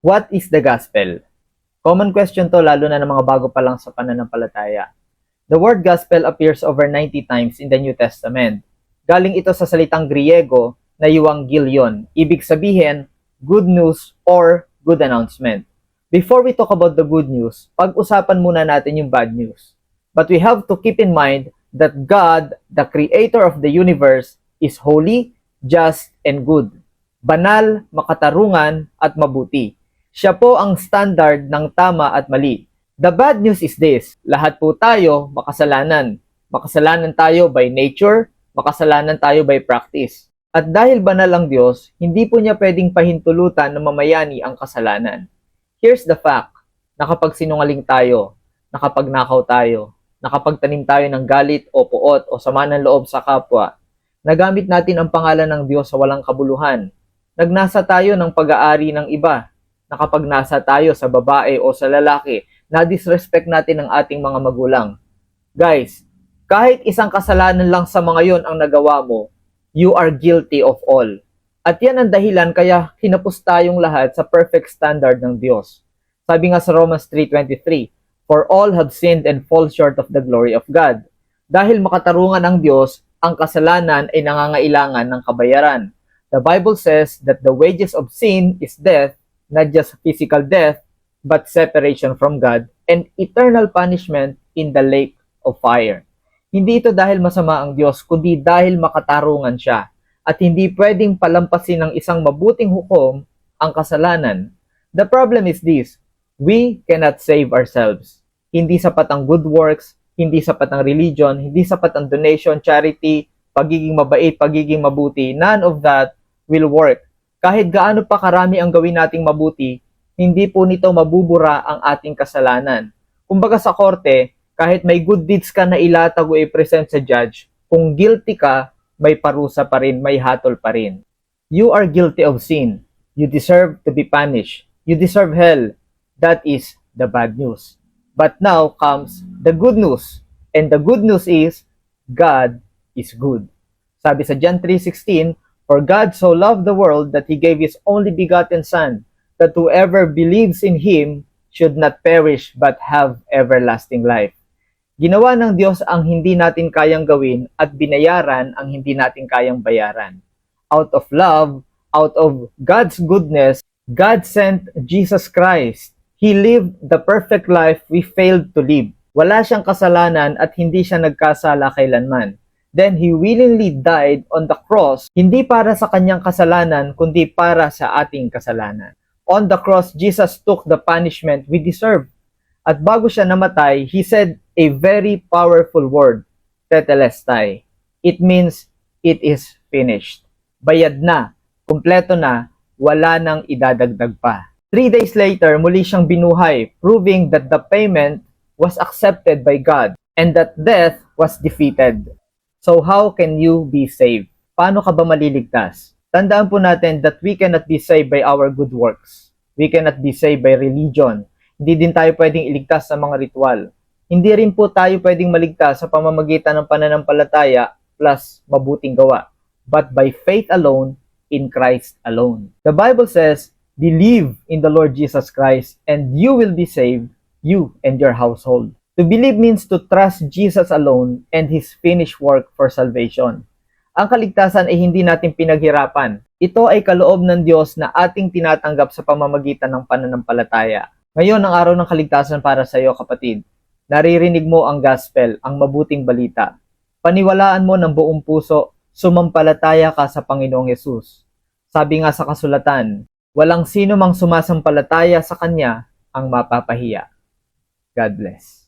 What is the gospel? Common question to lalo na ng mga bago pa lang sa pananampalataya. The word gospel appears over 90 times in the New Testament. Galing ito sa salitang Griego na euangelion, ibig sabihin good news or good announcement. Before we talk about the good news, pag-usapan muna natin yung bad news. But we have to keep in mind that God, the creator of the universe, is holy, just, and good. Banal, makatarungan, at mabuti. Siya po ang standard ng tama at mali. The bad news is this: lahat po tayo makasalanan. Makasalanan tayo by nature, makasalanan tayo by practice. At dahil banal ang Diyos, hindi po niya pwedeng pahintulutan na mamayani ang kasalanan. Here's the fact: nakapagsinungaling tayo, nakapagnakaw tayo, nakapagtanim tayo ng galit o puot o sama ng loob sa kapwa, nagamit natin ang pangalan ng Diyos sa walang kabuluhan, nagnasa tayo ng pag-aari ng iba, nakapagnasa tayo sa babae o sa lalaki, na-disrespect natin ang ating mga magulang. Guys, kahit isang kasalanan lang sa mga yon ang nagawa mo, you are guilty of all. At yan ang dahilan kaya kinapos tayong lahat sa perfect standard ng Diyos. Sabi nga sa Romans 3:23, "For all have sinned and fall short of the glory of God." Dahil makatarungan ang Diyos, ang kasalanan ay nangangailangan ng kabayaran. The Bible says that the wages of sin is death, not just physical death, but separation from God and eternal punishment in the lake of fire. Hindi ito dahil masama ang Diyos, kundi dahil makatarungan siya. At hindi pwedeng palampasin ng isang mabuting hukom ang kasalanan. The problem is this: we cannot save ourselves. Hindi sapat ang good works, hindi sapat ang religion, hindi sapat ang donation, charity, pagiging mabait, pagiging mabuti. None of that will work. Kahit gaano pa karami ang gawin nating mabuti, hindi po nito mabubura ang ating kasalanan. Kumbaga sa korte, kahit may good deeds ka na ilatag o i-present sa judge, kung guilty ka, may parusa pa rin, may hatol pa rin. You are guilty of sin. You deserve to be punished. You deserve hell. That is the bad news. But now comes the good news. And the good news is, God is good. Sabi sa John 3:16, "For God so loved the world that He gave His only begotten Son, that whoever believes in Him should not perish but have everlasting life." Ginawa ng Diyos ang hindi natin kayang gawin at binayaran ang hindi natin kayang bayaran. Out of love, out of God's goodness, God sent Jesus Christ. He lived the perfect life we failed to live. Wala siyang kasalanan at hindi siya nagkasala kailanman. Then He willingly died on the cross, hindi para sa kanyang kasalanan, kundi para sa ating kasalanan. On the cross, Jesus took the punishment we deserve. At bago siya namatay, He said a very powerful word, tetelestai. It means, it is finished. Bayad na, kumpleto na, wala nang idadagdag pa. 3 days later, muli siyang binuhay, proving that the payment was accepted by God and that death was defeated. So how can you be saved? Paano ka ba maliligtas? Tandaan po natin that we cannot be saved by our good works. We cannot be saved by religion. Hindi din tayo pwedeng iligtas sa mga ritual. Hindi rin po tayo pwedeng maligtas sa pamamagitan ng pananampalataya plus mabuting gawa. But by faith alone, in Christ alone. The Bible says, "Believe in the Lord Jesus Christ and you will be saved, you and your household." To believe means to trust Jesus alone and His finished work for salvation. Ang kaligtasan ay hindi natin pinaghirapan. Ito ay kaloob ng Diyos na ating tinatanggap sa pamamagitan ng pananampalataya. Ngayon ang araw ng kaligtasan para sa iyo, kapatid. Naririnig mo ang gospel, ang mabuting balita. Paniwalaan mo ng buong puso, sumampalataya ka sa Panginoong Yesus. Sabi nga sa kasulatan, walang sino mang sumasampalataya sa Kanya ang mapapahiya. God bless.